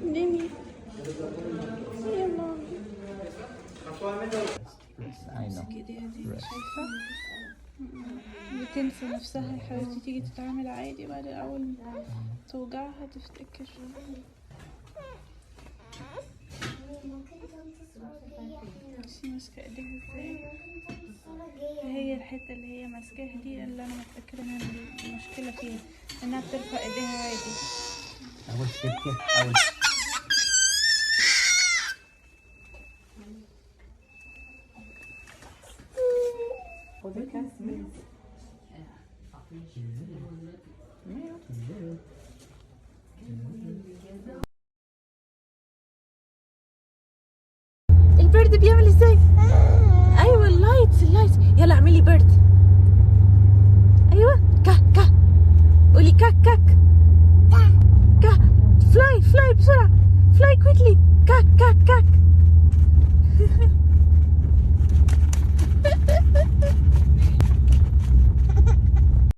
نيمي يا ماما. امسك ايديها دي، شايفة؟ بتنسى نفسها يا حبيبتي، تيجي تتعامل عادي بعد اول ما توجعها تفتكر. بصي ماسكة ايديها ازاي، هي الحتة اللي هي ماسكاها دي اللي انا متأكدة ان المشكلة فيها، انها بترفع ايديها عادي. اول سكة اول البرد بيعمل ازاي